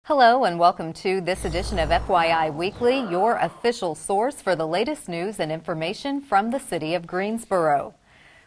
Hello and welcome to this edition of FYI Weekly, your official source for the latest news and information from the city of Greensboro.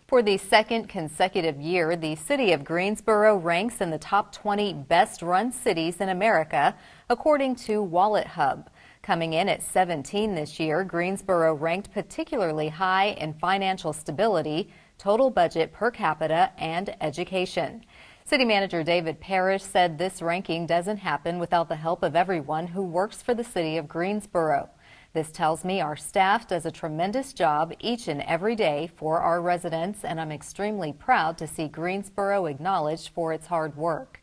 For the second consecutive year, the city of Greensboro ranks in the top 20 best-run cities in America, according to Wallet Hub. Coming in at 17 this year, Greensboro ranked particularly high in financial stability, total budget per capita, and education. City Manager David Parrish said this ranking doesn't happen without the help of everyone who works for the city of Greensboro. This tells me our staff does a tremendous job each and every day for our residents, and I'm extremely proud to see Greensboro acknowledged for its hard work.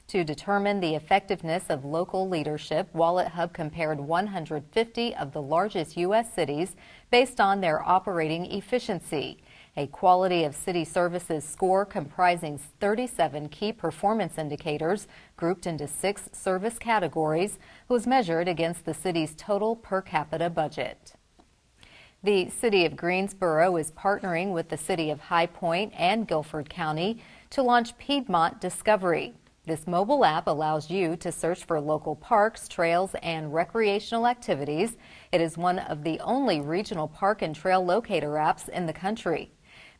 To determine the effectiveness of local leadership, Wallet Hub compared 150 of the largest U.S. cities based on their operating efficiency. A quality of city services score comprising 37 key performance indicators grouped into 6 service categories was measured against the city's total per capita budget. The city of Greensboro is partnering with the city of High Point and Guilford County to launch Piedmont Discovery. This mobile app allows you to search for local parks, trails, and recreational activities. It is one of the only regional park and trail locator apps in the country.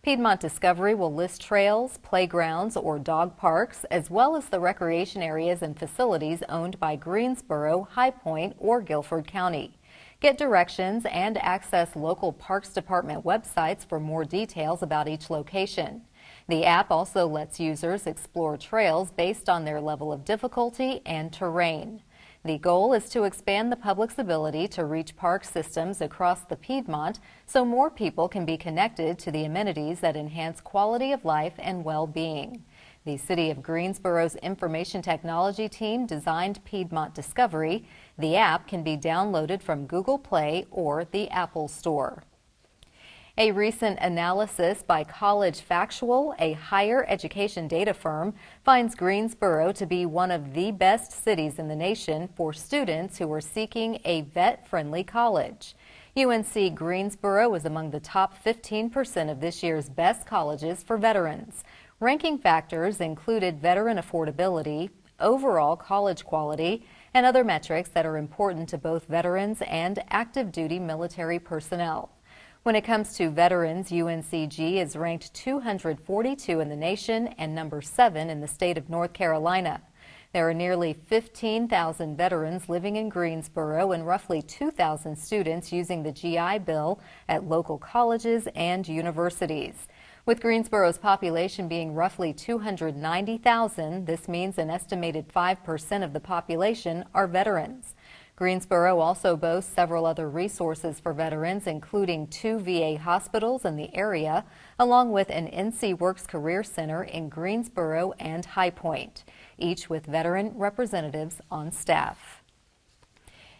Piedmont Discovery will list trails, playgrounds, or dog parks, as well as the recreation areas and facilities owned by Greensboro, High Point, or Guilford County. Get directions and access local Parks Department websites for more details about each location. The app also lets users explore trails based on their level of difficulty and terrain. The goal is to expand the public's ability to reach park systems across the Piedmont so more people can be connected to the amenities that enhance quality of life and well-being. The City of Greensboro's information technology team designed Piedmont Discovery. The app can be downloaded from Google Play or the Apple Store. A recent analysis by College Factual, a higher education data firm, finds Greensboro to be one of the best cities in the nation for students who are seeking a vet-friendly college. UNC Greensboro is among the top 15% of this year's best colleges for veterans. Ranking factors included veteran affordability, overall college quality, and other metrics that are important to both veterans and active duty military personnel. When it comes to veterans, UNCG is ranked 242 in the nation and number 7 in the state of North Carolina. There are nearly 15,000 veterans living in Greensboro and roughly 2,000 students using the GI Bill at local colleges and universities. With Greensboro's population being roughly 290,000, this means an estimated 5% of the population are veterans. Greensboro also boasts several other resources for veterans, including 2 VA hospitals in the area, along with an NC Works Career Center in Greensboro and High Point, each with veteran representatives on staff.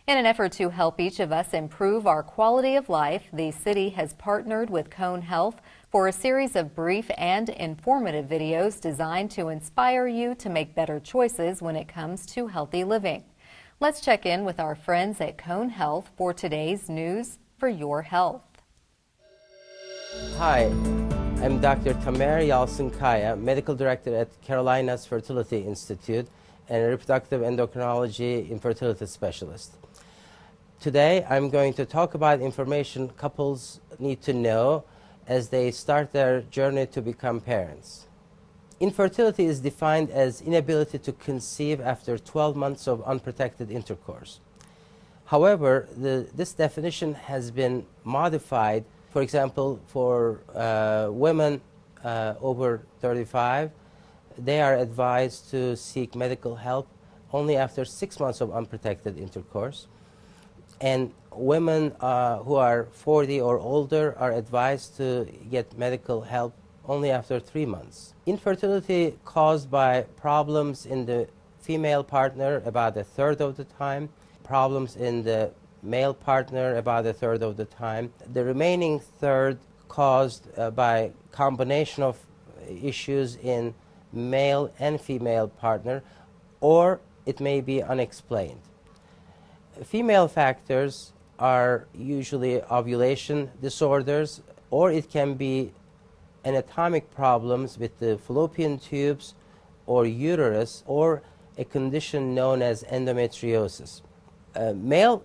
In an effort to help each of us improve our quality of life, the city has partnered with Cone Health for a series of brief and informative videos designed to inspire you to make better choices when it comes to healthy living. Let's check in with our friends at Cone Health for today's news for your health. Hi, I'm Dr. Tamer Yalcinkaya, Medical Director at Carolina's Fertility Institute and a reproductive endocrinology infertility specialist. Today, I'm going to talk about information couples need to know as they start their journey to become parents. Infertility is defined as inability to conceive after 12 months of unprotected intercourse. However, this definition has been modified. For example, for women over 35, they are advised to seek medical help only after 6 months of unprotected intercourse. And women who are 40 or older are advised to get medical help only after 3 months. Infertility caused by problems in the female partner about a third of the time, problems in the male partner about a third of the time. The remaining third caused by combination of issues in male and female partner, or it may be unexplained. Female factors are usually ovulation disorders, or it can be anatomic problems with the fallopian tubes or uterus, or a condition known as endometriosis. Male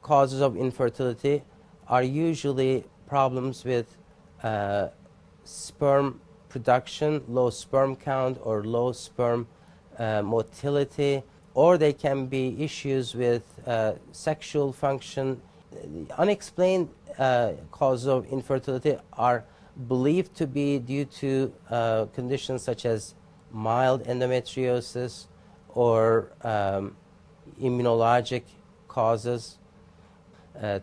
causes of infertility are usually problems with sperm production, low sperm count, or low sperm motility, or they can be issues with sexual function. Unexplained causes of infertility are believed to be due to conditions such as mild endometriosis or immunologic causes,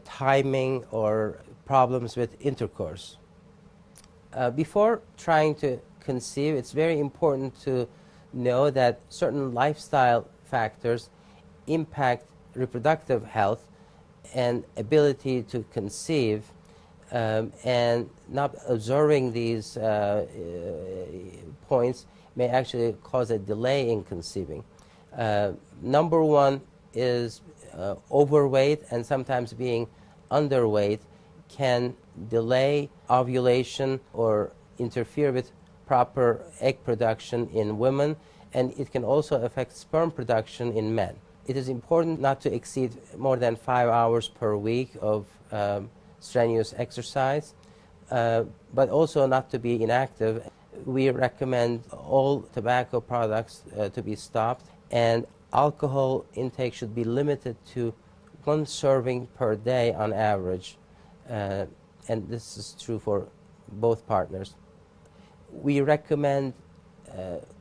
timing, or problems with intercourse. Before trying to conceive, it's very important to know that certain lifestyle factors impact reproductive health and ability to conceive, and not observing these points may actually cause a delay in conceiving. Number one is overweight, and sometimes being underweight can delay ovulation or interfere with proper egg production in women, and it can also affect sperm production in men. It is important not to exceed more than 5 hours per week of strenuous exercise, but also not to be inactive. We recommend all tobacco products to be stopped, and alcohol intake should be limited to 1 serving per day on average, and this is true for both partners. We recommend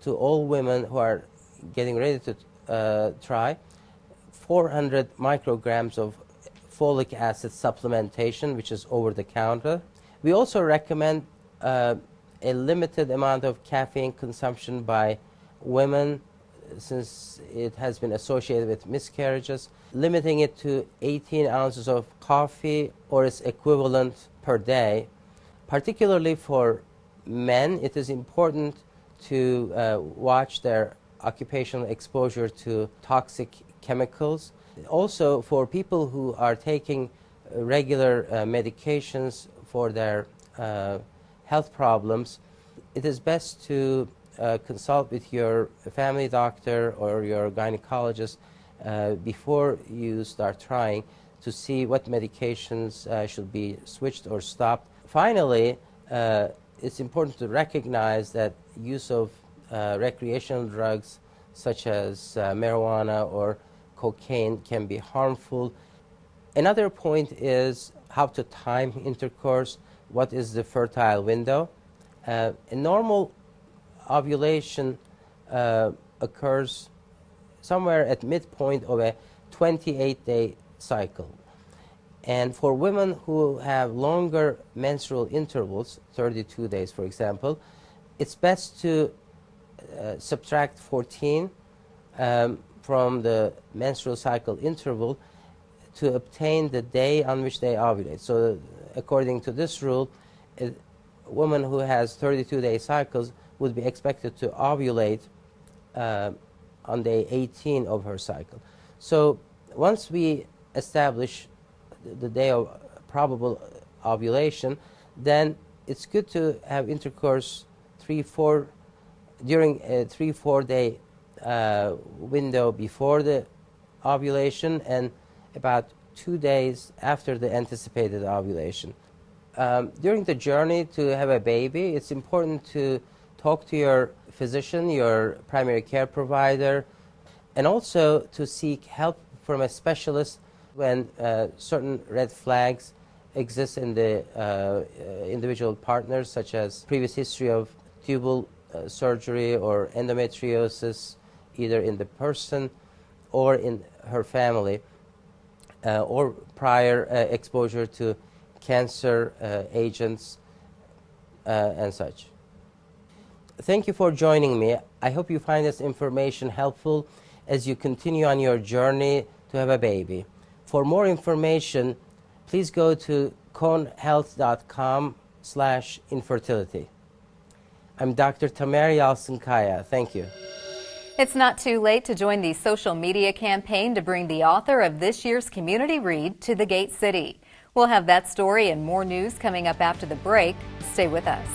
to all women who are getting ready to try 400 micrograms of folic acid supplementation, which is over the counter. We also recommend a limited amount of caffeine consumption by women, since it has been associated with miscarriages, limiting it to 18 ounces of coffee or its equivalent per day. Particularly for men, it is important to watch their occupational exposure to toxic chemicals. Also, for people who are taking regular medications for their health problems, it is best to consult with your family doctor or your gynecologist before you start trying, to see what medications should be switched or stopped. Finally, it's important to recognize that use of recreational drugs such as marijuana or cocaine can be harmful. Another point is how to time intercourse. What is the fertile window? A normal ovulation occurs somewhere at midpoint of a 28-day cycle. And for women who have longer menstrual intervals, 32 days for example, it's best to subtract 14 from the menstrual cycle interval to obtain the day on which they ovulate. So according to this rule, a woman who has 32-day cycles would be expected to ovulate on day 18 of her cycle. So once we establish the day of probable ovulation, then it's good to have intercourse during a 3-4 day window before the ovulation and about 2 days after the anticipated ovulation. During the journey to have a baby, it's important to talk to your physician, your primary care provider, and also to seek help from a specialist when certain red flags exist in the individual partners, such as previous history of tubal surgery or endometriosis, either in the person or in her family, or prior exposure to cancer agents and such. Thank you for joining me. I hope you find this information helpful as you continue on your journey to have a baby. For more information, please go to conehealth.com/infertility. I'm Dr. Tamer Yalcinkaya. Thank you. It's not too late to join the social media campaign to bring the author of this year's community read to the Gate City. We'll have that story and more news coming up after the break. Stay with us.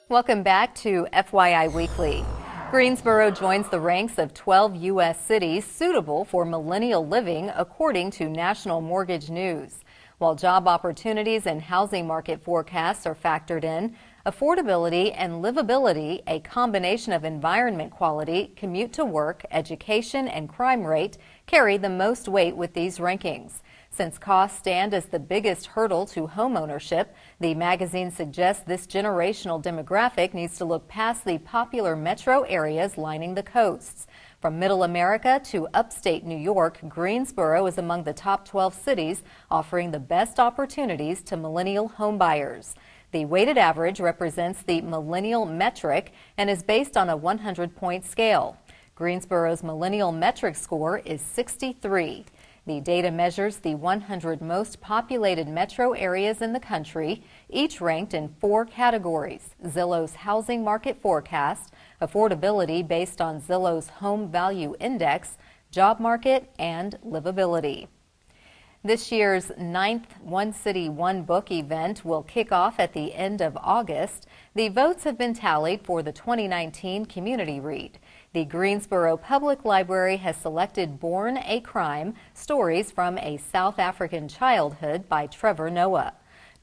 Welcome back to FYI Weekly. Greensboro joins the ranks of 12 U.S. cities suitable for millennial living, according to National Mortgage News. While job opportunities and housing market forecasts are factored in, affordability and livability, a combination of environment quality, commute to work, education, and crime rate, carry the most weight with these rankings. Since costs stand as the biggest hurdle to homeownership, the magazine suggests this generational demographic needs to look past the popular metro areas lining the coasts. From Middle America to upstate New York, Greensboro is among the top 12 cities offering the best opportunities to millennial homebuyers. The weighted average represents the millennial metric and is based on a 100-point scale. Greensboro's millennial metric score is 63. The data measures the 100 most populated metro areas in the country, each ranked in 4 categories: Zillow's housing market forecast, affordability based on Zillow's home value index, job market, and livability. This year's 9th One City, One Book event will kick off at the end of August. The votes have been tallied for the 2019 Community Read. The Greensboro Public Library has selected Born a Crime, Stories from a South African Childhood by Trevor Noah.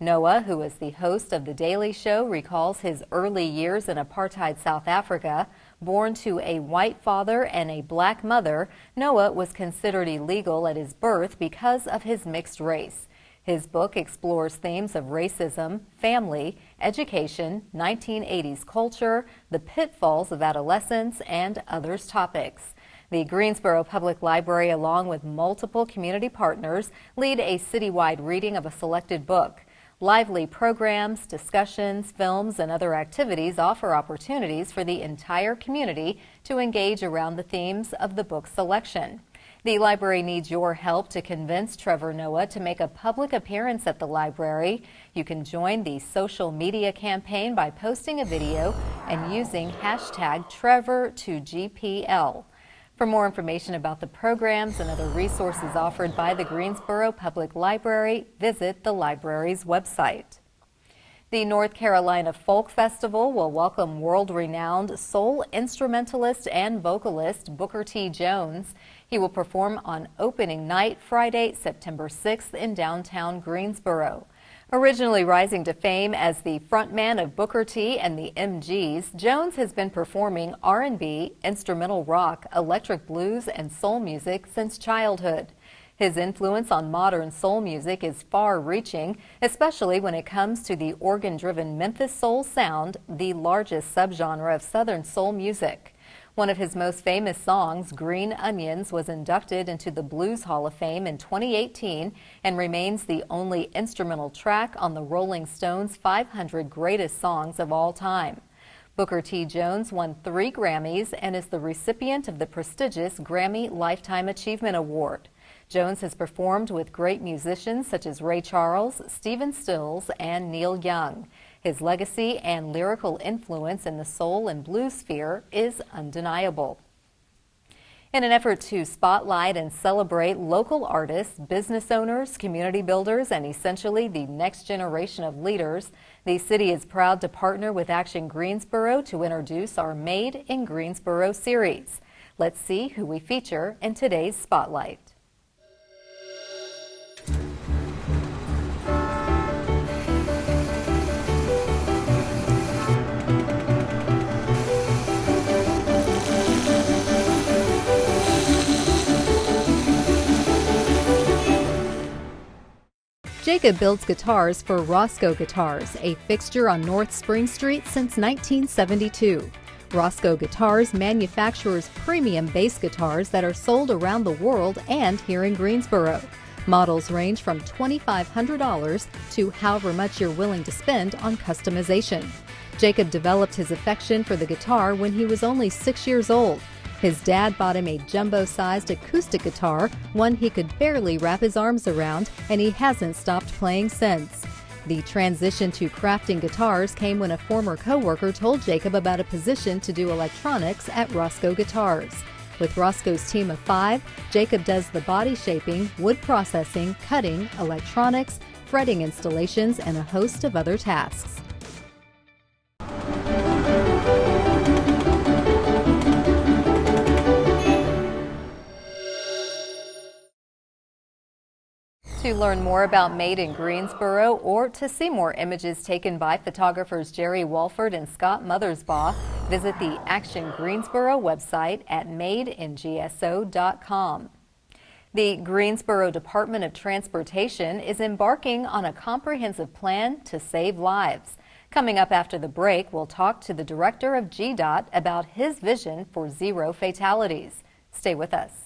Noah, who is the host of The Daily Show, recalls his early years in apartheid South Africa. Born to a white father and a black mother, Noah was considered illegal at his birth because of his mixed race. His book explores themes of racism, family, education, 1980s culture, the pitfalls of adolescence, and other topics. The Greensboro Public Library, along with multiple community partners, lead a citywide reading of a selected book. Lively programs, discussions, films, and other activities offer opportunities for the entire community to engage around the themes of the book selection. The library needs your help to convince Trevor Noah to make a public appearance at the library. You can join the social media campaign by posting a video and using hashtag Trevor2GPL. For more information about the programs and other resources offered by the Greensboro Public Library, visit the library's website. The North Carolina Folk Festival will welcome world-renowned soul instrumentalist and vocalist Booker T. Jones. He will perform on opening night Friday, September 6th in downtown Greensboro. Originally rising to fame as the frontman of Booker T and the MGs, Jones has been performing R&B, instrumental rock, electric blues, and soul music since childhood. His influence on modern soul music is far-reaching, especially when it comes to the organ-driven Memphis soul sound, the largest subgenre of Southern soul music. One of his most famous songs, Green Onions, was inducted into the Blues Hall of Fame in 2018 and remains the only instrumental track on the Rolling Stones 500 Greatest Songs of All Time. Booker T. Jones won 3 Grammys and is the recipient of the prestigious Grammy Lifetime Achievement Award. Jones has performed with great musicians such as Ray Charles, Stephen Stills, and Neil Young. His legacy and lyrical influence in the soul and blues sphere is undeniable. In an effort to spotlight and celebrate local artists, business owners, community builders, and essentially the next generation of leaders, the city is proud to partner with Action Greensboro to introduce our Made in Greensboro series. Let's see who we feature in today's Spotlight. Jacob builds guitars for Roscoe Guitars, a fixture on North Spring Street since 1972. Roscoe Guitars manufactures premium bass guitars that are sold around the world and here in Greensboro. Models range from $2,500 to however much you're willing to spend on customization. Jacob developed his affection for the guitar when he was only 6 years old. His dad bought him a jumbo-sized acoustic guitar, one he could barely wrap his arms around, and he hasn't stopped playing since. The transition to crafting guitars came when a former coworker told Jacob about a position to do electronics at Roscoe Guitars. With Roscoe's team of 5, Jacob does the body shaping, wood processing, cutting, electronics, fretting installations, and a host of other tasks. To learn more about Made in Greensboro or to see more images taken by photographers Jerry Walford and Scott Mothersbaugh, visit the Action Greensboro website at madeingso.com. The Greensboro Department of Transportation is embarking on a comprehensive plan to save lives. Coming up after the break, we'll talk to the director of GDOT about his vision for zero fatalities. Stay with us.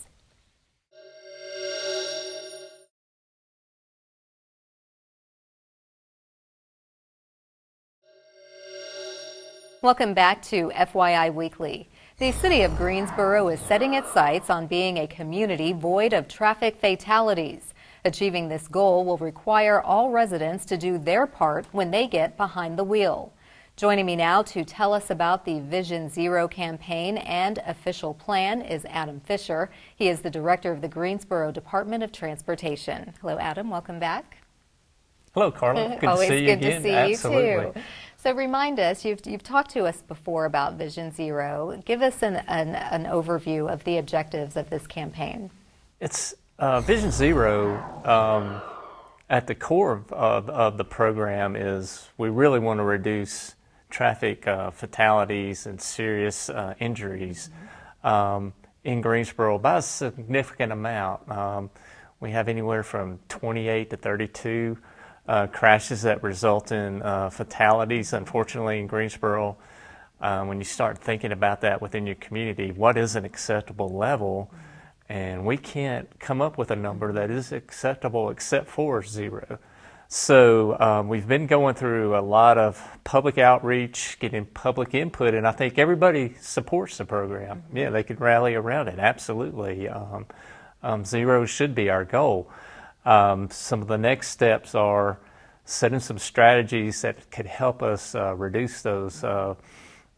Welcome back to FYI Weekly. The city of Greensboro is setting its sights on being a community void of traffic fatalities. Achieving this goal will require all residents to do their part when they get behind the wheel. Joining me now to tell us about the Vision Zero campaign and official plan is Adam Fisher. He is the director of the Greensboro Department of Transportation. Hello, Adam. Welcome back. Hello, Carla. Good Always to see you good again. to see Absolutely. you too. So remind us, you've talked to us before about Vision Zero. Give us an overview of the objectives of this campaign. It's Vision Zero. At the core of the program is we really want to reduce traffic fatalities and serious injuries in Greensboro by a significant amount. We have anywhere from 28 to 32 crashes that result in fatalities, unfortunately, in Greensboro. When you start thinking about that within your community, what is an acceptable level? And we can't come up with a number that is acceptable except for zero. So we've been going through a lot of public outreach, getting public input, and I think everybody supports the program. Yeah, they could rally around it, absolutely. Zero should be our goal. Some of the next steps are setting some strategies that could help us reduce those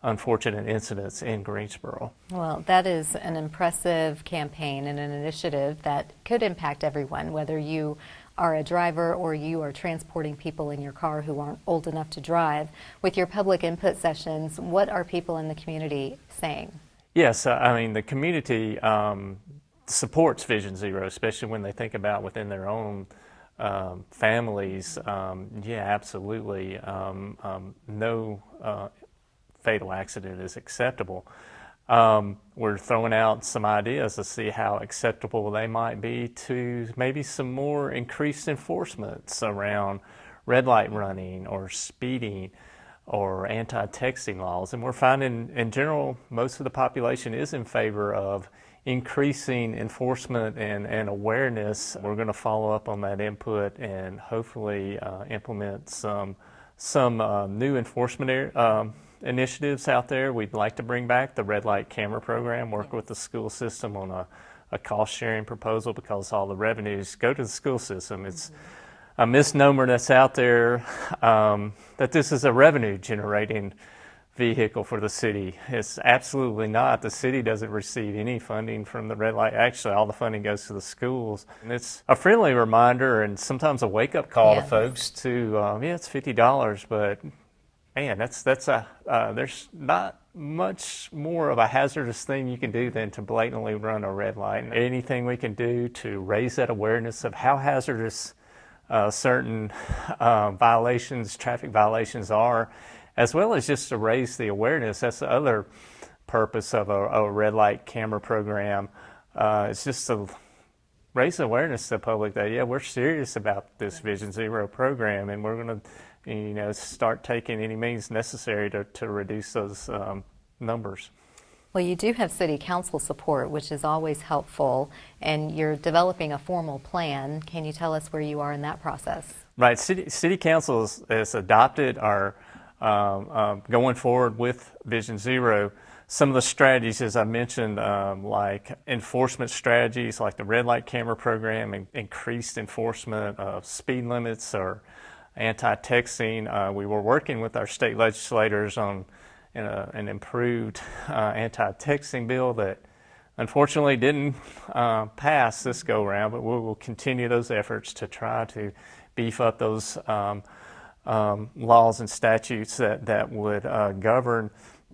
unfortunate incidents in Greensboro. Well, that is an impressive campaign and an initiative that could impact everyone, whether you are a driver or you are transporting people in your car who aren't old enough to drive. With your public input sessions, what are people in the community saying? Yes, I mean, the community supports Vision Zero, especially when they think about within their own families. Yeah, absolutely. No fatal accident is acceptable. We're throwing out some ideas to see how acceptable they might be to maybe some more increased enforcements around red light running or speeding or anti-texting laws. And we're finding in general most of the population is in favor of increasing enforcement and awareness. We're going to follow up on that input and hopefully implement some new enforcement initiatives out there. We'd like to bring back the red light camera program, work with the school system on a cost sharing proposal because all the revenues go to the school system. It's a misnomer that's out there that this is a revenue generating vehicle for the city. It's absolutely not. The city doesn't receive any funding from the red light. Actually, all the funding goes to the schools. And it's a friendly reminder and sometimes a wake-up call to folks to, yeah, it's $50, but man, there's not much more of a hazardous thing you can do than to blatantly run a red light. And anything we can do to raise that awareness of how hazardous certain traffic violations are, as well as just to raise the awareness. That's the other purpose of a red light camera program. It's just to raise awareness to the public that, yeah, we're serious about this Vision Zero program, and we're going to start taking any means necessary to reduce those numbers. Well, you do have city council support, which is always helpful, and you're developing a formal plan. Can you tell us where you are in that process? Right. City council has adopted our going forward with Vision Zero. Some of the strategies, as I mentioned, like enforcement strategies like the red light camera program, and increased enforcement of speed limits or anti-texting. We were working with our state legislators on an improved anti-texting bill that unfortunately didn't pass this go-around, but we will continue those efforts to try to beef up those laws and statutes that would govern,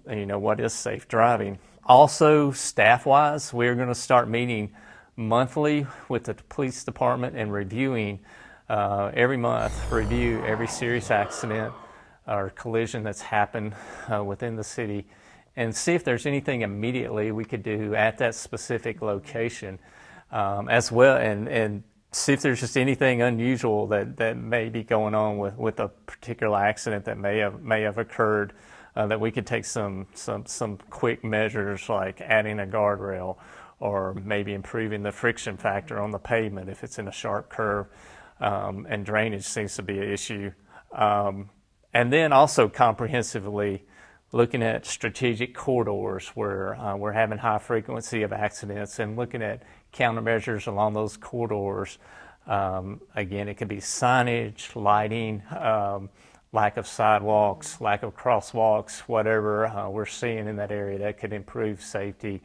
what is safe driving. Also, staff-wise, we're going to start meeting monthly with the police department and reviewing every month, review every serious accident or collision that's happened within the city, and see if there's anything immediately we could do at that specific location as well, and see if there's just anything unusual that may be going on with a particular accident that may have occurred, that we could take some quick measures like adding a guardrail or maybe improving the friction factor on the pavement if it's in a sharp curve, and drainage seems to be an issue. And then also comprehensively looking at strategic corridors where we're having high frequency of accidents, and looking at countermeasures along those corridors. Again, it could be signage, lighting, lack of sidewalks, lack of crosswalks, whatever we're seeing in that area that could improve safety.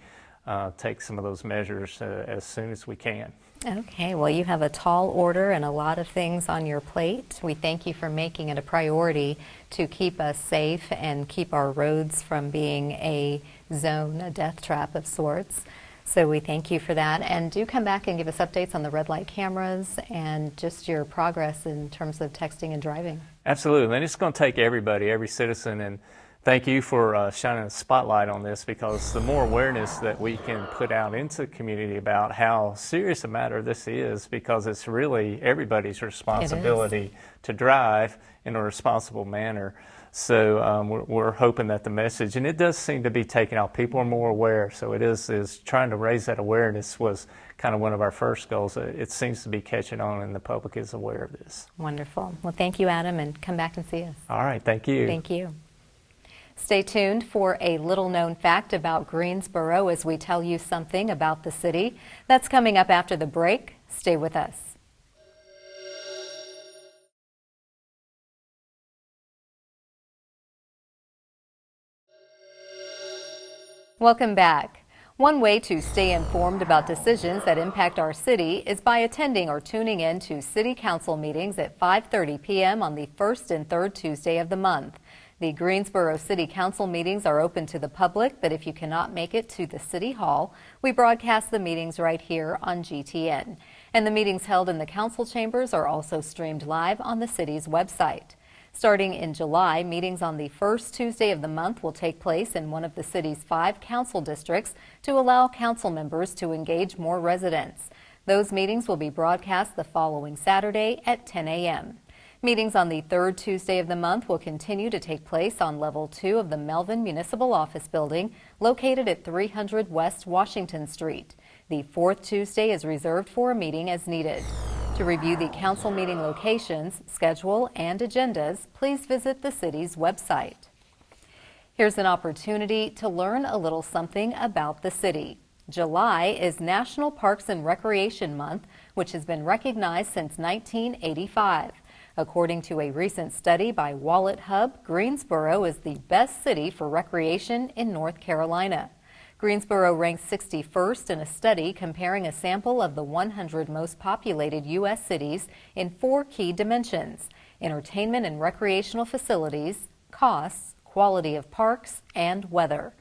Take some of those measures as soon as we can. Okay, well, you have a tall order and a lot of things on your plate. We thank you for making it a priority to keep us safe and keep our roads from being a zone, a death trap of sorts. So we thank you for that. And do come back and give us updates on the red light cameras and just your progress in terms of texting and driving. Absolutely. And it's going to take everybody, every citizen, and thank you for shining a spotlight on this, because the more awareness that we can put out into the community about how serious a matter this is, because it's really everybody's responsibility to drive in a responsible manner. So we're hoping that the message, and it does seem to be taking out, people are more aware, so it is trying to raise that awareness was kind of one of our first goals. It seems to be catching on, and the public is aware of this. Wonderful. Well, thank you, Adam, and come back and see us. All right, thank you. Thank you. Stay tuned for a little-known fact about Greensboro as we tell you something about the city. That's coming up after the break. Stay with us. Welcome back. One way to stay informed about decisions that impact our city is by attending or tuning in to City Council meetings at 5:30 p.m. on the first and third Tuesday of the month. The Greensboro City Council meetings are open to the public, but if you cannot make it to the City Hall, we broadcast the meetings right here on GTN. And the meetings held in the council chambers are also streamed live on the city's website. Starting in July, meetings on the first Tuesday of the month will take place in one of the city's 5 council districts to allow council members to engage more residents. Those meetings will be broadcast the following Saturday at 10 a.m. Meetings on the third Tuesday of the month will continue to take place on Level 2 of the Melvin Municipal Office Building, located at 300 West Washington Street. The fourth Tuesday is reserved for a meeting as needed. To review the council meeting locations, schedule, and agendas, please visit the city's website. Here's an opportunity to learn a little something about the city. July is National Parks and Recreation Month, which has been recognized since 1985. According to a recent study by Wallet Hub, Greensboro is the best city for recreation in North Carolina. Greensboro ranks 61st in a study comparing a sample of the 100 most populated U.S. cities in 4 key dimensions: entertainment and recreational facilities, costs, quality of parks, and weather.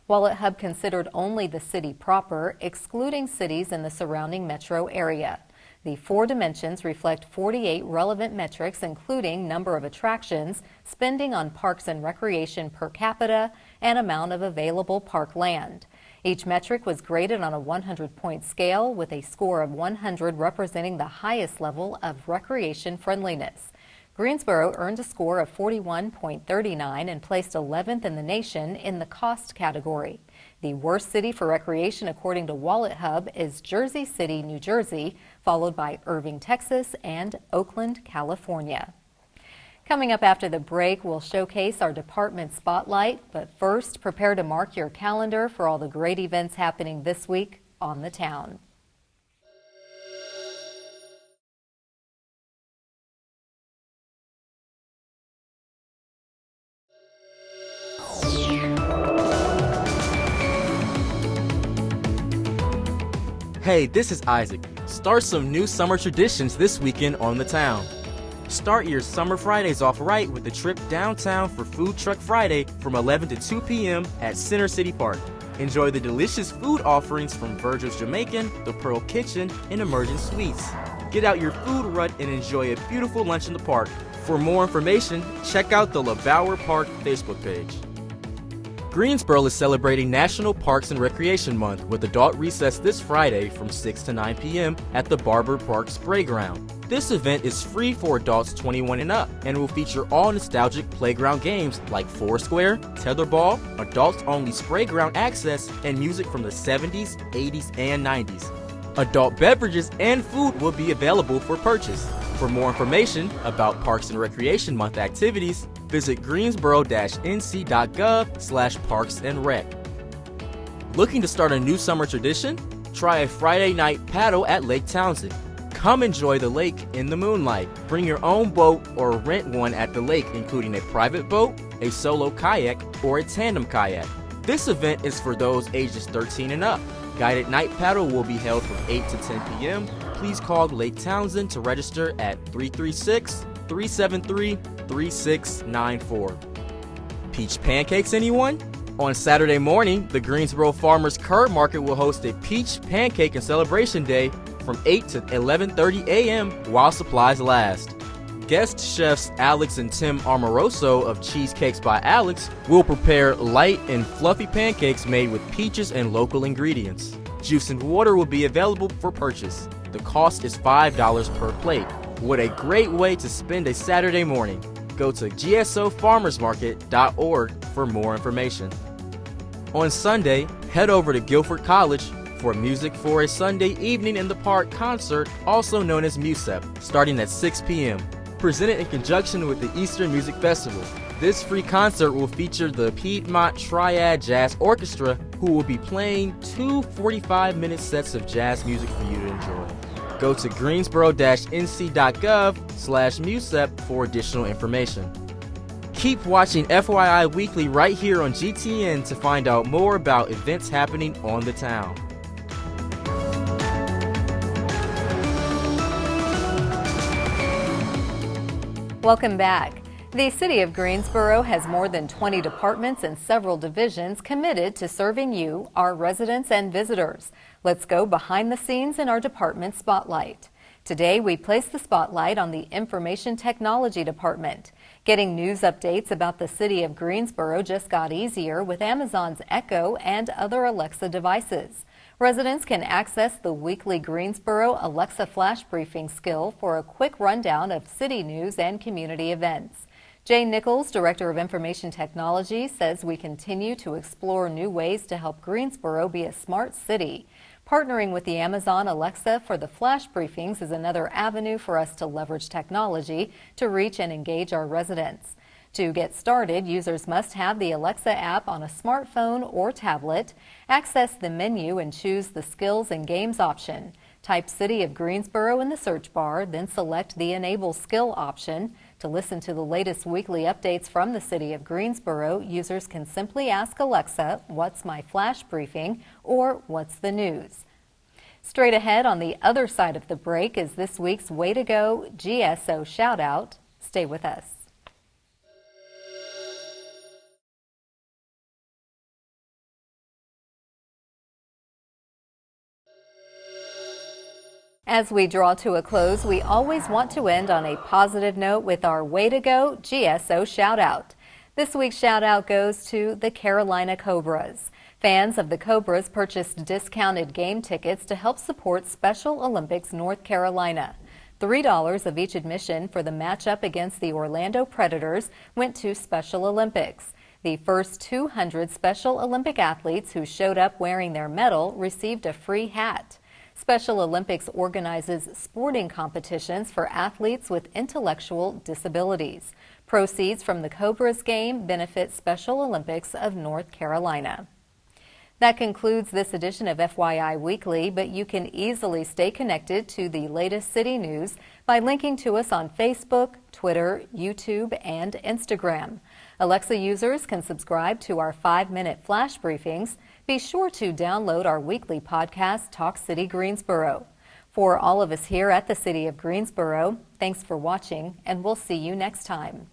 Wallet Hub considered only the city proper, excluding cities in the surrounding metro area. The 4 dimensions reflect 48 relevant metrics, including number of attractions, spending on parks and recreation per capita, and amount of available park land. Each metric was graded on a 100-point scale, with a score of 100 representing the highest level of recreation friendliness. Greensboro earned a score of 41.39 and placed 11th in the nation in the cost category. The worst city for recreation, according to Wallet Hub, is Jersey City, New Jersey, followed by Irving, Texas, and Oakland, California. Coming up after the break, we'll showcase our department spotlight, but first, prepare to mark your calendar for all the great events happening this week on the town. Hey, this is Isaac. Start some new summer traditions this weekend on the town. Start your summer Fridays off right with a trip downtown for Food Truck Friday from 11 to 2 p.m. at Center City Park. Enjoy the delicious food offerings from Virgil's Jamaican, the Pearl Kitchen, and Emergent Sweets. Get out your food rut and enjoy a beautiful lunch in the park. For more information, check out the LeBauer Park Facebook page. Greensboro is celebrating National Parks and Recreation Month with adult recess this Friday from 6 to 9 p.m. at the Barber Park Sprayground. This event is free for adults 21 and up and will feature all nostalgic playground games like Foursquare, Tetherball, adults-only sprayground access, and music from the 70s, 80s, and 90s. Adult beverages and food will be available for purchase. For more information about Parks and Recreation Month activities, visit greensboro-nc.gov/parksandrec. Looking to start a new summer tradition? Try a Friday night paddle at Lake Townsend. Come enjoy the lake in the moonlight. Bring your own boat or rent one at the lake, including a private boat, a solo kayak, or a tandem kayak. This event is for those ages 13 and up. Guided night paddle will be held from 8 to 10 p.m. Please call Lake Townsend to register at 336-373-3694. Peach pancakes, anyone? On Saturday morning, the Greensboro Farmers Curb Market will host a peach pancake and celebration day from 8 to 11:30 a.m. while supplies last. Guest chefs Alex and Tim Amoroso of Cheesecakes by Alex will prepare light and fluffy pancakes made with peaches and local ingredients. Juice and water will be available for purchase. The cost is $5 per plate. What a great way to spend a Saturday morning. Go to gsofarmersmarket.org for more information. On Sunday, head over to Guilford College for Music for a Sunday Evening in the Park concert, also known as MUSEP, starting at 6 p.m. Presented in conjunction with the Eastern Music Festival. This free concert will feature the Piedmont Triad Jazz Orchestra, who will be playing two 45-minute sets of jazz music for you to enjoy. Go to greensboro-nc.gov/MUSEP for additional information. Keep watching FYI Weekly right here on GTN to find out more about events happening on the town. Welcome back. The City of Greensboro has more than 20 departments and several divisions committed to serving you, our residents and visitors. Let's go behind the scenes in our department spotlight. Today, we place the spotlight on the Information Technology Department. Getting news updates about the City of Greensboro just got easier with Amazon's Echo and other Alexa devices. Residents can access the weekly Greensboro Alexa Flash Briefing skill for a quick rundown of city news and community events. Jay Nichols, Director of Information Technology, says we continue to explore new ways to help Greensboro be a smart city. Partnering with the Amazon Alexa for the flash briefings is another avenue for us to leverage technology to reach and engage our residents. To get started, users must have the Alexa app on a smartphone or tablet, access the menu and choose the Skills and Games option. Type City of Greensboro in the search bar, then select the Enable Skill option. To listen to the latest weekly updates from the City of Greensboro, users can simply ask Alexa, "What's my flash briefing?" or "What's the news?" Straight ahead on the other side of the break is this week's Way to Go GSO shout out. Stay with us. As we draw to a close, we always want to end on a positive note with our Way to Go GSO shout out. This week's shout out goes to the Carolina Cobras. Fans of the Cobras purchased discounted game tickets to help support Special Olympics North Carolina. $3 of each admission for the matchup against the Orlando Predators went to Special Olympics. The first 200 Special Olympic athletes who showed up wearing their medal received a free hat. Special Olympics organizes sporting competitions for athletes with intellectual disabilities. Proceeds from the Cobras game benefit Special Olympics of North Carolina. That concludes this edition of FYI Weekly, but you can easily stay connected to the latest city news by linking to us on Facebook, Twitter, YouTube, and Instagram. Alexa users can subscribe to our 5-minute flash briefings. Be sure to download our weekly podcast, Talk City Greensboro. For all of us here at the City of Greensboro, thanks for watching, and we'll see you next time.